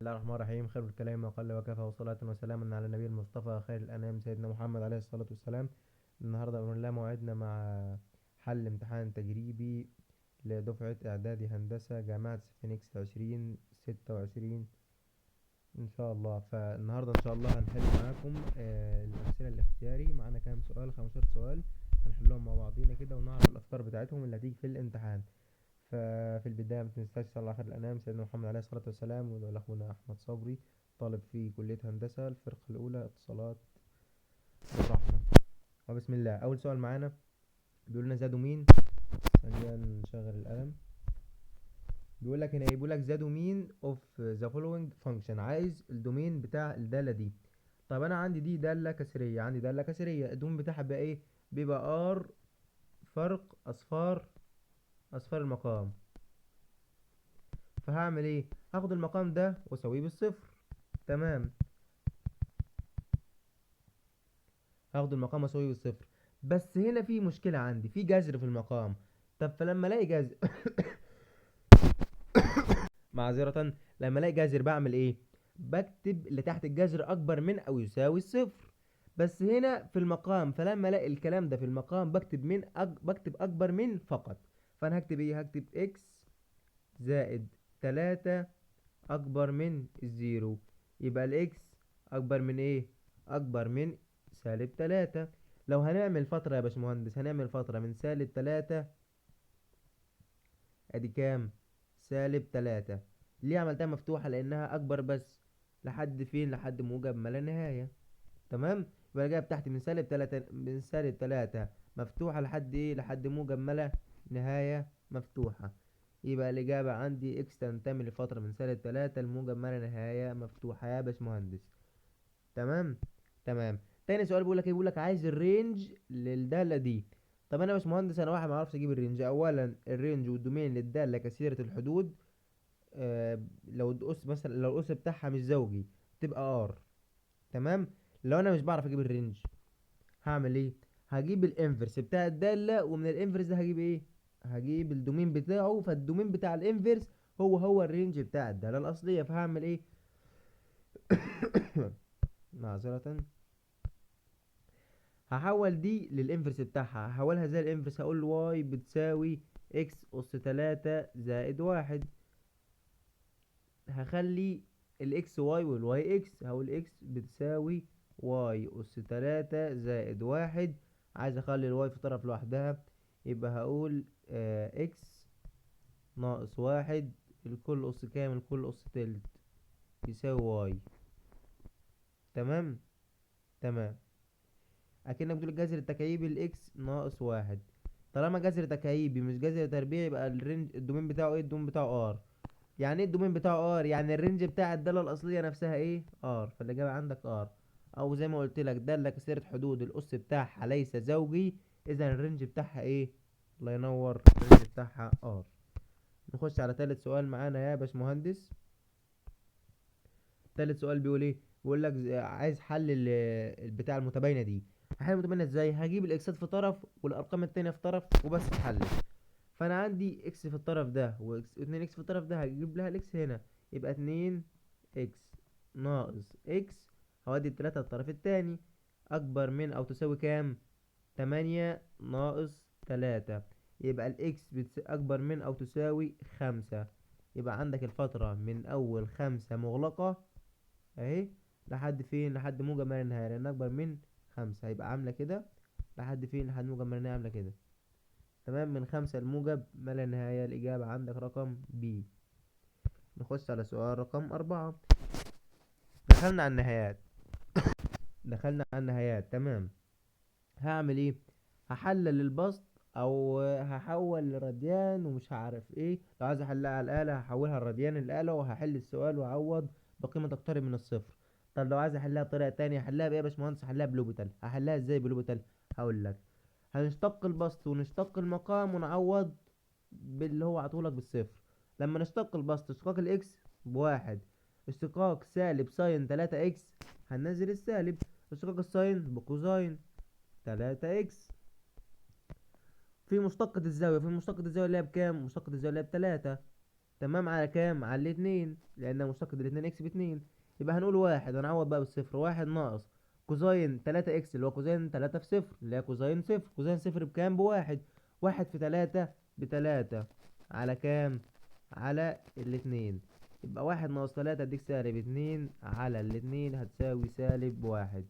الله الرحمن الرحيم. خير الكلام وقل وكفى، وصلاة وسلاما على النبي المصطفى خير الأنام سيدنا محمد عليه الصلاة والسلام. النهاردة بإذن الله موعدنا مع حل امتحان تجريبي لدفعة إعدادي هندسة جامعة فينيكس 2026 إن شاء الله. فالنهاردة إن شاء الله هنحل معاكم الأمثلة الاختياري. معانا كام سؤال؟ 15 سؤال هنحلهم مع بعضينا كده ونعرف الأفكار بتاعتهم اللي هتيجي في الامتحان. ففي البداية ما تنساش تصلي على خير الأنام سيدنا محمد عليه الصلاة والسلام، وده لأخونا أحمد صبري طالب في كلية هندسة الفرقة الأولى اتصالات الرحمة. وبسم الله. أول سؤال معانا بيقول لنا زادوا مين. ثانية نشغل القلم. بيقول لك هنا ايه؟ بيقول لك زادوا مين اوف ذا فولوينج فانكشن. عايز الدومين بتاع الدالة دي. طب أنا عندي دي دالة كسرية، عندي دالة كسرية، الدومين بتاعها بقى ايه؟ بيبقى ار فرق أصفار المقام. فهعمل ايه؟ هاخد المقام ده واسويه بالصفر. تمام. هاخد المقام واسويه بالصفر. بس هنا في مشكلة عندي، في جذر في المقام. طب فلما الاقي جذر معذرة، لما الاقي جذر بعمل ايه؟ بكتب اللي تحت الجذر اكبر من او يساوي الصفر. بس هنا في المقام، فلما الاقي الكلام ده في المقام بكتب بكتب اكبر من فقط. فانا هكتب ايه؟ هكتب اكس زائد 3 اكبر من الزيرو. يبقى الاكس اكبر من ايه؟ اكبر من سالب 3. لو هنعمل فترة يا باشمهندس، هنعمل فترة من سالب 3. ادي كام؟ سالب 3. ليه عملتها مفتوحة؟ لانها اكبر بس لحد فين؟ لحد موجب ما لا نهاية. تمام. يبقى انا جايب تحت من سالب 3، من سالب 3 مفتوحة لحد ايه؟ لحد موجب ما لا نهاية مفتوحة. يبقى الإجابة عندي إكس تنتمي لفترة من سالب 3 لموجب ما لا نهاية مفتوحة يا باشمهندس. تمام. تمام. تاني سؤال بيقول لك ايه؟ بيقول لك عايز الرينج للدالة دي. طب انا يا باشمهندس انا واحد ما اعرفش اجيب الرينج. اولا الرينج والدومين للدالة كثيرة الحدود. لو الأس مثلا، لو الأس بتاعها مش زوجي تبقى ار. تمام. لو انا مش بعرف اجيب الرينج هعمل ايه؟ هجيب الانفرس بتاع الدالة، ومن الانفرس ده هجيب ايه؟ هجيب الدومين بتاعه. فالدومين بتاع الانفرس هو الرينج بتاع الدالة الأصلية. فهعمل ايه؟ معذرة. هحول دي للانفرس بتاعها. هحولها زي الانفرس، هقول واي بتساوي اكس اس 3 زائد واحد. هخلي الاكس واي والواي اكس. هقول اكس بتساوي واي اس 3 زائد واحد. عايز اخلي الواي في طرف لوحدها، يبقى هقول اكس ناقص واحد الكل اس كام؟ الكل اس تلت يساوي واي. تمام. تمام. اكنك بتقول الجذر التكعيبي الاكس ناقص واحد. طالما جذر تكعيبي مش جذر تربيعي يبقى الرينج الدومين بتاعه ايه؟ الدومين بتاعه ار. يعني ايه الدومين بتاعه ار؟ يعني الرينج بتاع الدالة الأصلية نفسها ايه؟ ار. فالإجابة عندك ار. أو زي ما قلت لك دالة كثيرة حدود الأس بتاعها ليس زوجي، إذا الرينج بتاعها ايه؟ الله ينور، الرينج بتاعها ار. نخش على تالت سؤال معانا يا باشمهندس. تالت سؤال بيقول ايه؟ بيقول لك عايز حل البتاع المتباينة دي. هحل المتباينة ازاي؟ هجيب الإكسات في طرف والأرقام التانية في طرف وبس تحل. فانا عندي اكس في الطرف ده واكس 2 اكس في الطرف ده، هجيب لها الاكس هنا. يبقى 2 اكس ناقص اكس. هودي التلاتة الطرف التاني. اكبر من او تساوي كام؟ 8 ناقص 3. يبقى الاكس اكبر من او تساوي 5. يبقى عندك الفترة من اول 5 مغلقة اهي لحد فين؟ لحد موجب ما لا نهاية، لان اكبر من 5. هيبقى عاملة كده لحد فين؟ لحد موجب ما لا نهاية، عاملة كده. تمام. من 5 الموجب ما لا نهاية. الإجابة عندك رقم بي. نخش على سؤال رقم 4. دخلنا على النهايات. دخلنا على النهايات. تمام. هعمل ايه؟ هحلل البسط او هحول لراديان ومش هعرف ايه. لو عايز احلها على الآلة هحولها لراديان الآلة وهحل السؤال واعوض بقيمة تقترب من الصفر. طب لو عايز احلها بطريقة تانية هحلها بايه يا باشمهندس؟ هحلها بلوبيتال. هحلها ازاي بلوبيتال؟ هقول لك. هنشتق البسط ونشتق المقام ونعوض باللي هو عطولك بالصفر. لما نشتق البسط اشتقاق الاكس بواحد، اشتقاق سالب ساين 3 اكس هننزل السالب، اشتقاق الساين بكوزاين 3 اكس. في مشتقة الزاوية اللي هي بكام؟ مشتقة الزاوية اللي هي ب3. تمام. على كام؟ على الاتنين، لان مشتقة الاتنين اكس باتنين. يبقى هنقول واحد، هنعوض بقى بالصفر. واحد ناقص كوزين تلاتة اكس اللي هو كوزين تلاتة في صفر اللي هي كوزين صفر. كوزين صفر بكام؟ بواحد. واحد في تلاتة بتلاتة. على كام؟ على الاتنين. يبقى واحد ناقص تلاتة اديك سالب اتنين على الاتنين هتساوي سالب واحد.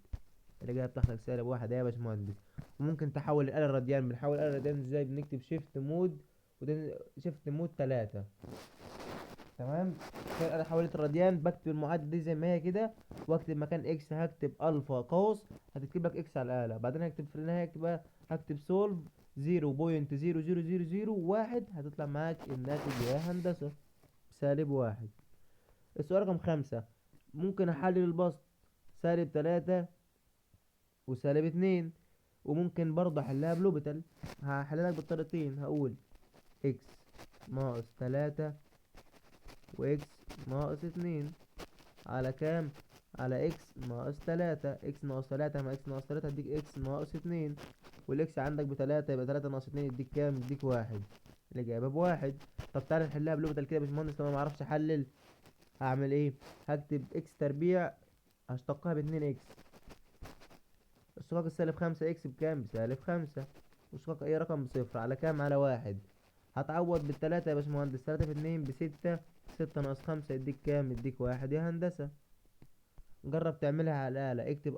الإجابة بتاعتك سالب واحد يا باشمهندس. وممكن تحول الآلة الراديان. بنحول الآلة الراديان ازاي؟ بنكتب شيفت مود، وده شيفت مود تلاتة. تمام. كده انا حولت الراديان، بكتب المعادله دي زي ما هي كده، واكتب مكان اكس هكتب الفا قوس، هتكتب لك اكس على الاله. بعدين هكتب في النهايه هكتب سولف 0.00001. هتطلع معاك الناتج يا هندسه سالب واحد. السؤال رقم خمسة. ممكن احلل البسط سالب تلاتة وسالب اتنين، وممكن برضه احلها بلوبيتال. هحللك بالطريقتين. هقول اكس ناقص تلاتة واكس ناقص اتنين على كام؟ على اكس ناقص تلاتة. اكس ناقص تلاتة مع اكس ناقص تلاتة اديك اكس ناقص اتنين، والاكس عندك بتلاتة، يبقى تلاتة ناقص اتنين يديك كام؟ يديك واحد. الإجابة بواحد. طب تعالى نحلها بلوبيتال كده يا باشمهندس. لما معرفش أحلل هعمل إيه؟ هكتب إكس تربيع هشتقها باتنين إكس. اشتقاق السالب خمسة إكس بكام؟ بسالب خمسة. واشتقاق أي رقم بصفر على كام؟ على واحد. هتعوض بالتلاتة يا باشمهندس. تلاتة في اتنين بستة. ستة ناقص خمسة يديك كام؟ يديك واحد يا هندسة. جرب تعملها على الآلة. اكتب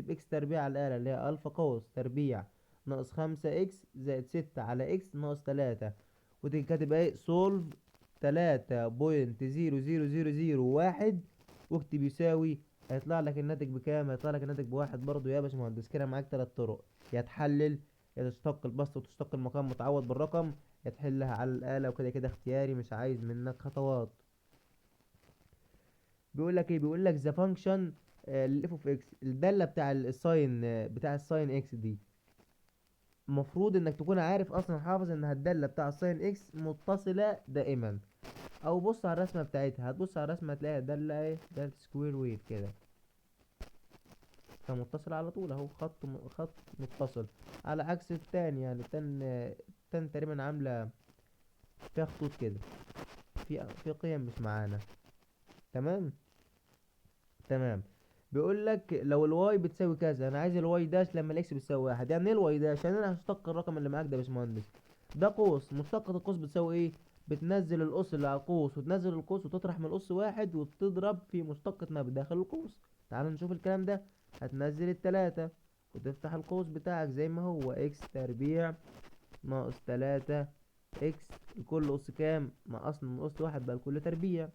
اكس تربيع على الآلة اللي هي ألفا قوس تربيع ناقص خمسة اكس زائد ستة على اكس ناقص تلاتة، وتيجي كاتب ايه؟ سولف 3.00001، واكتب يساوي. هيطلع لك الناتج بكام؟ هيطلع لك الناتج بواحد برضو يا باشمهندس. كده معاك تلات طرق: يا تحلل، يا تشتق البسط وتشتق المقام متعوض بالرقم، يا تحلها على الآلة. وكده كده اختياري، مش عايز منك خطوات. بيقول لك ايه؟ بيقول لك ذا فانكشن الاف اوف اكس، الداله بتاع الساين بتاع الساين اكس دي. المفروض انك تكون عارف اصلا، حافظ انها الداله بتاع الساين اكس متصله دائما. او بص على الرسمه بتاعتها، هتبص على الرسمه هتلاقيها داله ايه؟ داله سكوير ويف كده، فمتصل على طول اهو. خط متصل. على عكس التاني، يعني التاني تقريبا عامله فيها خطوط كده، في قيم مش معانا. تمام. تمام. بيقول لك لو الواي بتساوي كذا، انا عايز الواي داش لما الاكس بتساوي واحد. يعني ايه الواي داش؟ يعني انا هشتق الرقم اللي معاك ده يا باشمهندس. ده قوس، مشتقة القوس بتساوي ايه؟ بتنزل القوس اللي على القوس وتنزل القوس وتطرح من القوس واحد وتضرب في مشتقة ما بداخل القوس. تعال نشوف الكلام ده. هتنزل التلاتة وتفتح القوس بتاعك زي ما هو، اكس تربيع ناقص تلاتة اكس. الكل قوس كام؟ نقصنا من قوس واحد بقى الكل تربيع.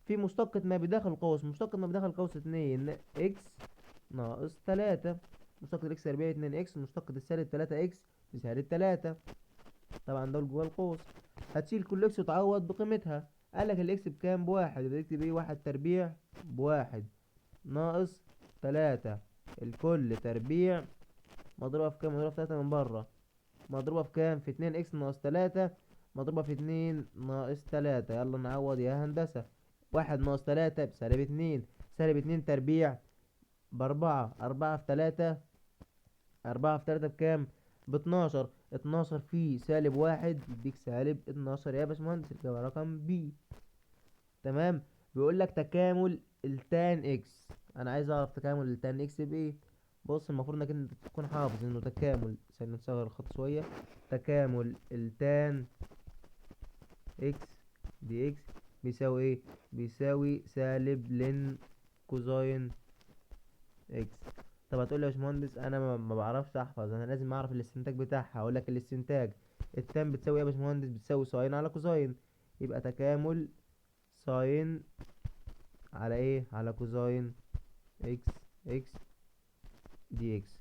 في مشتقة ما بداخل القوس. مشتقة ما بداخل القوس اتنين اكس ناقص تلاتة. مشتقة الاكس تربيع اتنين اكس. مشتقة السالب تلاتة اكس بسالب تلاتة. طبعا دول جوه القوس. هتشيل كل اكس وتعوض بقيمتها. قالك الاكس بكام؟ بواحد. يبقى تكتب ايه؟ واحد تربيع بواحد ناقص تلاتة الكل تربيع مضروبة في كام؟ مضروبة في تلاتة من بره. مضروبة في كام؟ في اتنين اكس ناقص تلاتة مضروبة في اتنين ناقص تلاتة. يلا نعوض يا هندسة. واحد ناقص تلاتة بسالب اتنين. سالب اتنين تربيع بأربعة. أربعة في تلاتة. أربعة في تلاتة بكام؟ باتناشر. اتناشر في سالب واحد يديك سالب اتناشر يا باشمهندس. الإجابة رقم بي. تمام. بيقول لك تكامل التان اكس. أنا عايز أعرف تكامل التان اكس بإيه؟ بص، المفروض انك انت تكون حافظ انه تكامل. عشان نصغر الخط شوية. تكامل التان اكس دي اكس بيساوي ايه؟ بيساوي سالب لن كوزاين اكس. طب هتقول لي يا باشمهندس انا ما بعرفش احفظ، انا لازم اعرف الاستنتاج بتاعها. هقول لك الاستنتاج. التان بتساوي ايه يا باشمهندس؟ بتساوي ساين على كوزاين. يبقى تكامل ساين على ايه؟ على كوزاين اكس اكس دي اكس.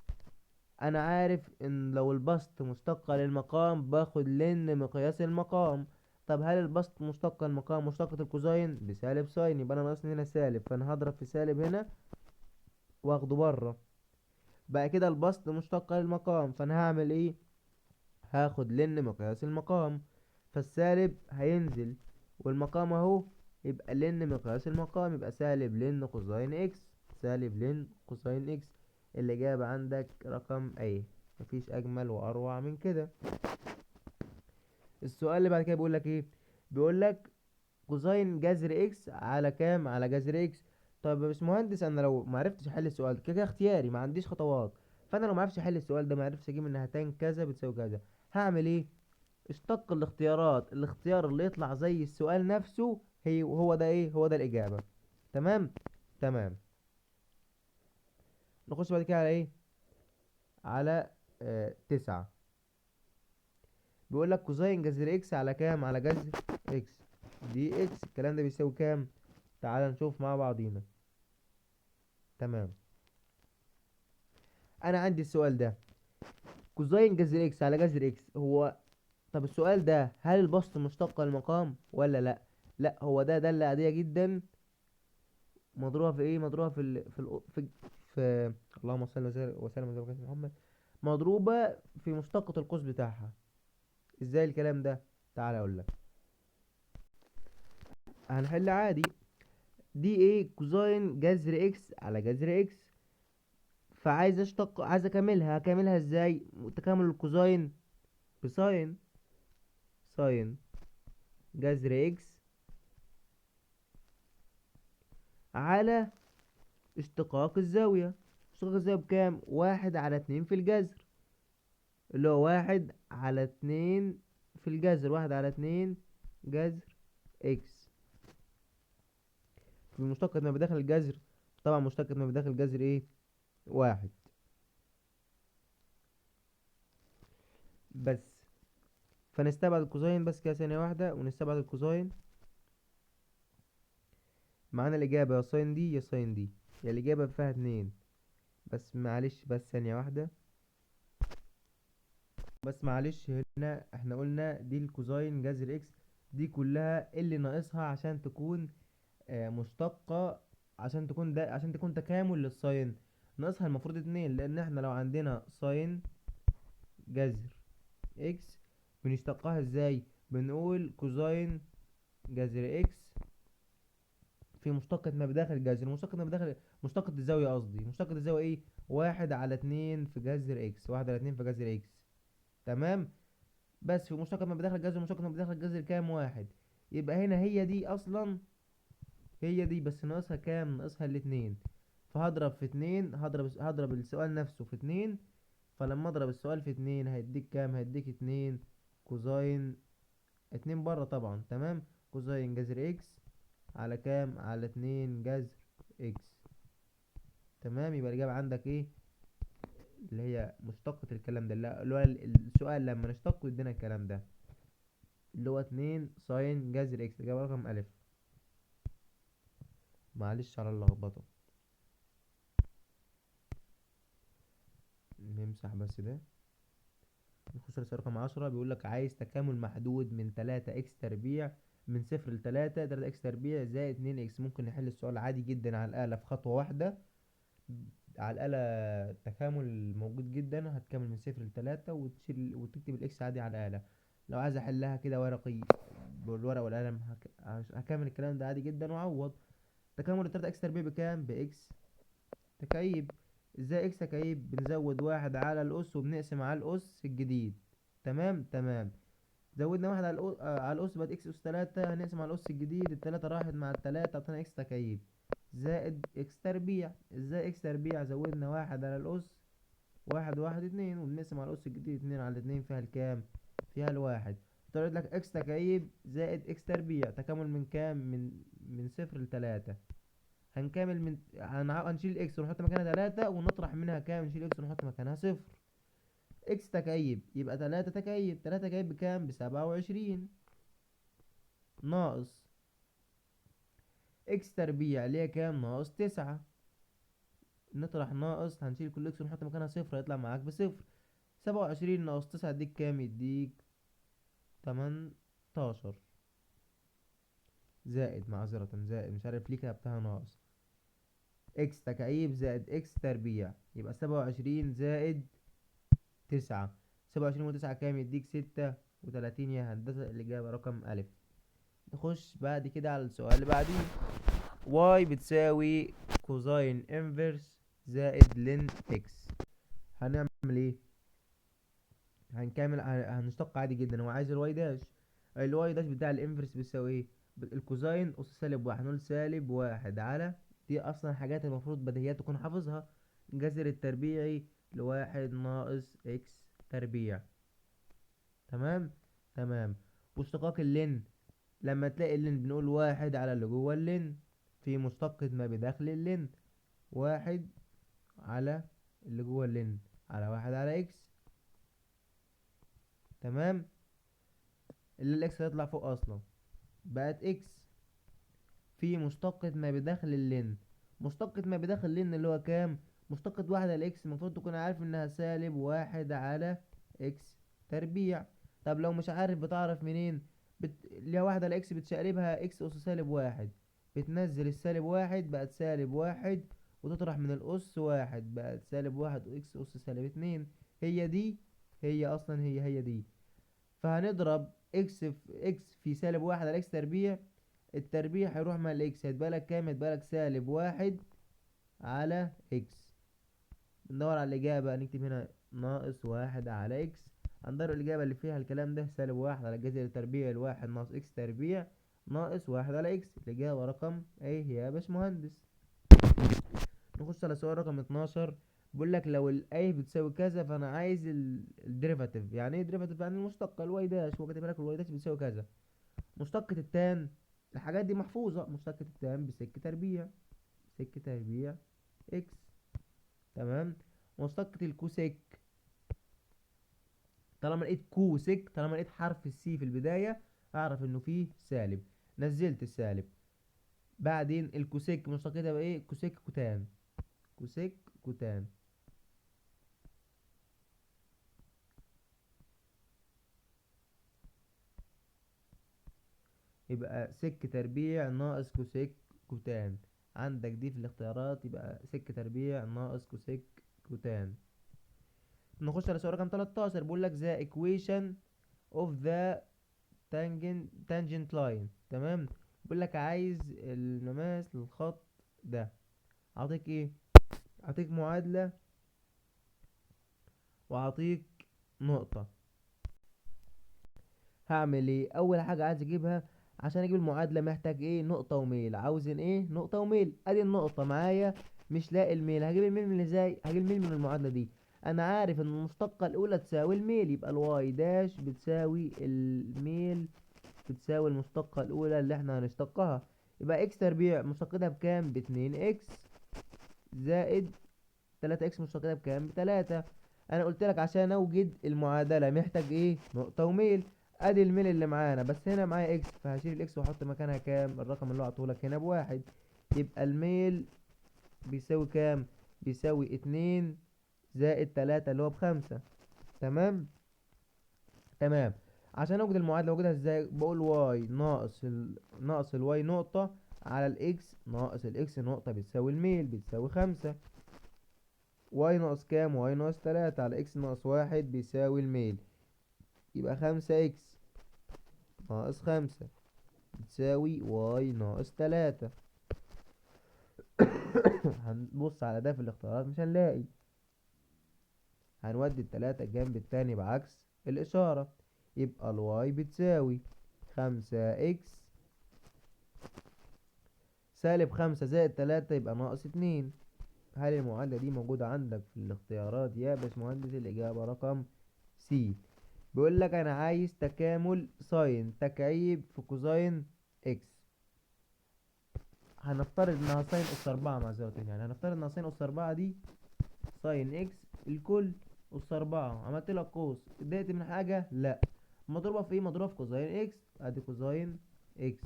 انا عارف ان لو البسط مشتقة للمقام باخد لن مقياس المقام. طب هل البسط مشتقة المقام مشتقة الكوزاين؟ بسالب ساين. يبقى انا ناقصني هنا سالب، فانا هضرب في سالب هنا واخده بره. بقى كده البسط مشتقة للمقام، فانا هعمل ايه؟ هاخد لن مقياس المقام، فالسالب هينزل والمقام اهو. يبقى لن مقياس المقام يبقى سالب لن كوزاين اكس. سالب لن كوزاين اكس. الإجابة عندك رقم ايه. مفيش أجمل وأروع من كده. السؤال اللي بعد كده بيقول لك ايه؟ بيقول لك كوزين جذر اكس على كام، على جذر اكس. طب يا باشمهندس انا لو ما عرفتش احل السؤال كده كده اختياري ما عنديش خطوات، فانا لو ما عرفتش احل السؤال ده، ما عرفتش اجيب النهتين كذا بتساوي كذا، هعمل ايه؟ اشتق الاختيارات، الاختيار اللي يطلع زي السؤال نفسه هي هو ده ايه، هو ده الاجابه. تمام. تمام. نخش بعد كده على ايه، على 9. بيقول لك كوزين جذر اكس على كام، على جذر اكس دي اكس، الكلام ده بيساوي كام؟ تعال نشوف مع بعضينا. تمام. انا عندي السؤال ده كوزين جذر اكس على جذر اكس هو. طب السؤال ده هل البسط مشتق للمقام ولا لا؟ لا، هو ده دالة عادية جدا، مضروبة في ايه، مضروبة في اللهم صل وسلم على سيدنا محمد، مضروبة في مشتقة القوس بتاعها. ازاي الكلام ده؟ تعال اقول لك. هنحل عادي. دي ايه، كوزين جذر اكس على جذر اكس، فعايز اشتق، عايز اكملها، هكملها ازاي؟ تكامل الكوزين بساين، ساين جذر اكس على اشتقاق الزاوية. اشتقاق الزاوية بكام؟ 1/2 في الجذر، اللي هو 1/2 في الجذر، 1/2 جذر اكس. في مشتقة ما بداخل الجذر، طبعا مشتقة ما بداخل الجذر ايه، 1. بس فنستبعد الكوزين بس كده ثانية واحدة، ونستبعد الكوزين. معانا الإجابة يا ساين دي يا ساين دي، يا الإجابة فيها 2. بس معلش بس ثانية واحدة، بس معلش، هنا احنا قلنا دي الكوزين جذر اكس، دي كلها اللي ناقصها عشان تكون مشتقة، عشان تكون ده، عشان تكون تكامل للساين، ناقصها المفروض 2، لان احنا لو عندنا ساين جذر اكس بنشتقها ازاي؟ بنقول كوزين جذر اكس في مشتقة ما بداخل الجذر، مشتقة ما بداخل، مشتقة الزاوية قصدي، مشتقة الزاوية ايه، 1/2 في جذر اكس، 1/2 في جذر اكس. تمام. بس في مشتقة ما بداخل الجذر، مشتقة ما بداخل الجذر كام، 1. يبقى هنا هي دي اصلا، هي دي بس ناقصها كام، ناقصها الاتنين. فهضرب في 2، هضرب السؤال نفسه في 2، فلما اضرب السؤال في 2 هيديك كام، هيديك 2 كوزين، 2 بره طبعا. تمام. كوزين جذر اكس على كام، على 2 جذر اكس. تمام. يبقى الإجابة عندك ايه، اللي هي مشتقة الكلام ده، اللي هو السؤال لما نشتقه يدينا الكلام ده، اللي هو 2 ساين جذر اكس. الإجابة رقم ألف. معلش على اللخبطة. نمسح بس ده. نخش رسالة رقم 10. بيقول لك عايز تكامل محدود من 3 اكس تربيع، من 0 ل 3، 3 اكس تربيع زائد 2 اكس. ممكن نحل السؤال عادي جدا على الآلة في خطوة واحدة، على الآلة التكامل موجود جدا، هتكمل من 0 ل 3 وتشيل وتكتب الاكس عادي على الآلة. لو عايز احلها كده ورقي بالورقة والقلم هكمل الكلام ده عادي جدا واعوض. تكامل التلاتة اكس تربيع بكام، باكس تكعيب. ازاي اكس تكعيب؟ بنزود 1 على الأس وبنقسم على الأس الجديد. تمام. تمام. زودنا 1 على على الأس بقت اكس أس 3، هنقسم على الأس الجديد، التلاتة راحت مع التلاتة عطانا اكس تكعيب زائد اكس تربيع. ازاي اكس تربيع؟ زودنا 1 على الأس، 1 و1 2، وبنقسم على الأس الجديد، 2 على 2 فيها الكام، فيها الواحد. طلعت لك اكس تكعيب زائد اكس تربيع، تكامل من كام، من 0 ل 3. هنكمل من هنشيل اكس ونحط مكانها 3 ونطرح منها كام، نشيل اكس ونحط مكانها 0. اكس تكعيب يبقى 3 تكعيب، 3 تكعيب بكام، ب27، ناقص اكس تربيع اللي هي كام، ناقص 9. نطرح ناقص، هنشيل كل اكس ونحط مكانها 0، هيطلع معاك ب0. 27 ناقص 9 يديك كام، يديك 18. زائد، معذرة زائد، مش عارف ليه كتبتها ناقص، اكس تكعيب زائد اكس تربيع، يبقى 27 زائد 9. 27 و9 كام، يديك 36 يا هندسة. الإجابة رقم ألف. نخش بعد كده على السؤال اللي بعديه. واي بتساوي كوزين انفرس زائد لين اكس. هنعمل ايه؟ هنكمل، هنشتق عادي جدا. هو عايز الواي داش، الواي داش بتاع الانفرس بيساوي ايه؟ الكوزاين اس سالب واحد، نقول سالب واحد على، دي اصلا حاجات المفروض بديهيات تكون حافظها، الجذر التربيعي لواحد ناقص اكس تربيع. تمام. تمام. واشتقاق اللين، لما تلاقي اللين بنقول واحد على اللي جوه اللين في مشتقة ما بداخل اللين، واحد على اللي جوه اللين على واحد على اكس. تمام. اللي الاكس هيطلع فوق اصلا بقت اكس في مشتقة ما بداخل اللين. مشتقة ما بداخل اللين اللي هو كام؟ مشتقة واحد على اكس المفروض تكون عارف انها سالب واحد على اكس تربيع. طب لو مش عارف بتعرف منين؟ اللي هي واحد على اكس بتشقلبها اكس اس سالب واحد، بتنزل السالب واحد بقت سالب واحد، وتطرح من الأس واحد بقت سالب واحد وإكس أس سالب اتنين. هي دي، هي أصلا هي دي. فهنضرب إكس في سالب واحد على إكس تربيع، التربيع هيروح مع الإكس هيتبقى لك كام؟ هيتبقى لك سالب واحد على إكس. ندور على الإجابة، نكتب هنا ناقص واحد على إكس. هنضرب الإجابة اللي فيها الكلام ده سالب واحد على الجذر التربيع الواحد ناقص إكس تربيع ناقص واحد على إكس. الإجابة رقم إيه يا باشمهندس؟ نخش على سؤال رقم 12. بيقول لك لو الاي بتساوي كذا، فانا عايز الديريفاتيف. يعني ايه ديريفاتيف؟ يعني المشتقه الواي داش، هو كاتب لك الواي داش بتساوي كذا. مشتقة التان، الحاجات دي محفوظة، مشتقة التان بسك تربيع، سك تربيع اكس. تمام. مشتقة الكوسيك، طالما لقيت كوسيك، طالما لقيت حرف السي في البداية اعرف انه فيه سالب، نزلت السالب. بعدين الكوسيك مشتقتها بايه؟ كوسيك كوتان، كوسيك كوتان. يبقى سك تربيع ناقص كوسيك كوتان. عندك دي في الاختيارات، يبقى سك تربيع ناقص كوسيك كوتان. نخش على سؤال رقم 13. بيقول لك the equation of the tangent line. تمام. بيقول لك عايز المماس للخط ده. اعطيك ايه؟ اعطيك معادلة واعطيك نقطة. هعمل ايه؟ اول حاجة عايز اجيبها، عشان اجيب المعادلة محتاج ايه؟ نقطة وميل. عاوزين ايه؟ نقطة وميل. ادي النقطة معايا، مش لاقي الميل. هجيب الميل من ازاي؟ هجيب الميل من المعادلة دي. انا عارف ان المشتقة الاولى تساوي الميل، يبقى الواي داش بتساوي الميل بتساوي المشتقة الاولى اللي احنا هنشتقها. يبقى اكس تربيع مشتقتها بكام؟ باتنين اكس زائد 3 اكس مشتقتها بكام؟ بتلاتة. انا قلت لك عشان اوجد المعادلة محتاج ايه؟ نقطة وميل. ادي الميل اللي معانا، بس هنا معايا اكس فهشيل الاكس واحط مكانها كام؟ الرقم اللي هو عطولك هنا بواحد. يبقى الميل بيساوي كام؟ بيساوي اتنين زائد تلاتة اللي هو بخمسة. تمام. تمام. عشان اوجد المعادلة اوجدها ازاي؟ بقول واي ناقص ناقص الواي نقطة على الاكس ناقص الاكس نقطة بتساوي الميل بتساوي خمسة. واي ناقص كام؟ واي ناقص تلاتة على اكس ناقص واحد بيساوي الميل. يبقى خمسة اكس ناقص خمسة بتساوي واي ناقص تلاتة. هنبص على ده في الاختيارات مش هنلاقي، هنودي التلاتة الجنب التاني بعكس الإشارة. يبقى الواي بتساوي خمسة اكس سالب خمسة زائد تلاتة يبقى ناقص اتنين. هل المعادلة دي موجودة عندك في الاختيارات يا باشمهندس؟ الإجابة رقم سي. بيقول لك أنا عايز تكامل ساين تكعيب في كوزاين اكس. هنفترض انها ساين اس 4 معذرة، يعني هنفترض انها ساين اس 4 دي ساين اكس الكل اس 4. عملت لك قوس، اتضايقت من حاجة؟ لا. مضروبة في ايه؟ مضروبة في كوزاين اكس. ادي كوزاين اكس.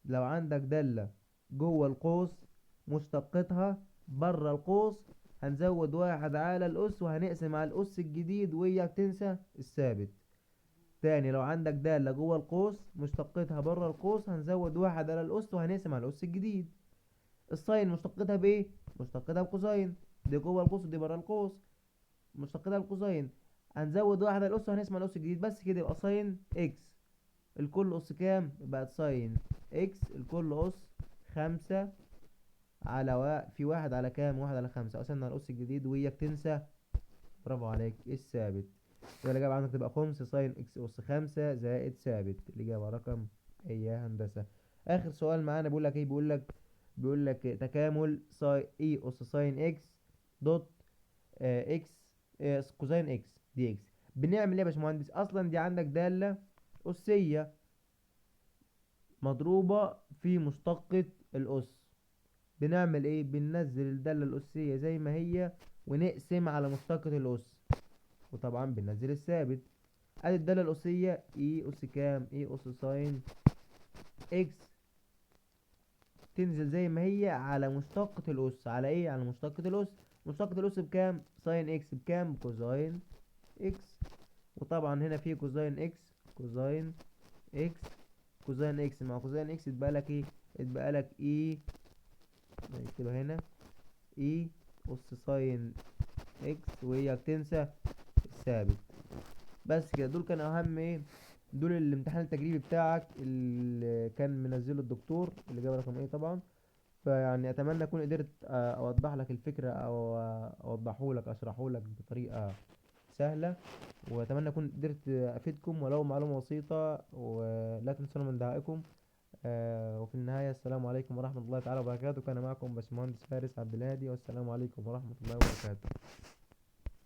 لو عندك دالة جوه القوس مشتقتها بره القوس، هنزود واحد على الأس وهنقسم على الأس الجديد وإياك تنسى الثابت. تاني، لو عندك دالة جوه القوس مشتقتها بره القوس، هنزود واحد على الأس وهنقسم على الأس الجديد. الساين مشتقتها بإيه؟ مشتقتها بكوساين. دي جوه القوس ودي بره القوس، مشتقتها بكوساين. هنزود واحد على الأس وهنقسم على الأس الجديد، بس كده يبقى ساين إكس الكل أس كام؟ بقت ساين إكس الكل أس خمسة على في واحد على كام؟ واحد على خمسة. قسمنا على الأس الجديد وإياك تنسى، برافو عليك، الثابت. يبقى الإجابة عندك تبقى خمس ساين إكس أس خمسة زائد ثابت. الإجابة رقم إيه يا هندسة؟ آخر سؤال معانا بيقول لك إيه؟ بيقول لك تكامل ساي إي أس ساين إكس دوت إكس كوزين إكس دي إكس. بنعمل إيه يا باشمهندس؟ أصلا دي عندك دالة أسية مضروبة في مشتقة الأس. بنعمل إيه؟ بننزل الدالة الأسية زي ما هي ونقسم على مشتقة الأس، وطبعا بننزل الثابت. ادي الدالة الأسية اي أس كام؟ اي أس ساين اكس، تنزل زي ما هي على مشتقة الأس. على ايه؟ على مشتقة الأس. مشتقة الأس بكام؟ ساين اكس بكام؟ كوزاين اكس. وطبعا هنا في كوزاين اكس، كوزاين اكس، كوزاين اكس مع كوزاين اكس يتبقى لك ايه؟ يتبقى لك اي، نكتبها هنا، اي أس ساين اكس، وهي بتنسى الثابت. بس كده، دول كانوا اهم ايه، دول الامتحان التجريبي بتاعك اللي كان منزله الدكتور، اللي جاب رقم ايه طبعا. فيعني اتمنى اكون قدرت اوضح لك الفكرة، او اوضحه لك، اشرحه لك بطريقة سهلة. واتمنى اكون قدرت افيدكم ولو معلومة بسيطة، ولا تنسوا من دعائكم. وفي النهاية السلام عليكم ورحمة الله تعالى وبركاته. كان معكم باشمهندس فارس عبد الهادي، والسلام عليكم ورحمة الله وبركاته.